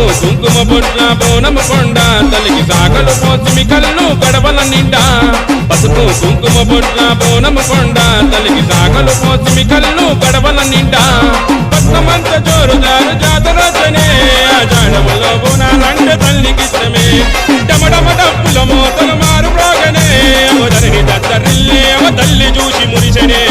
పసుపు కుంకుమ బొట్ల బోనము కొండ తల్లికి సాగలు పోసిమి కళ్ళు గడవల నిండా పసుపు కుంకుమ బొట్ల బోనము కొండ తల్లికి సాగలు పోసిమి కళ్ళు గడవల నిండా భక్తమంత జోరుదారు జాతరచనే ఆ జాడములో బోనాలంటే తల్లికి ఇష్టమే డమడమ డప్పుల మోతలు మారు ప్రోగనే అవధరిని దత్తరిల్లే అవ తల్లి చూసి మురిసనే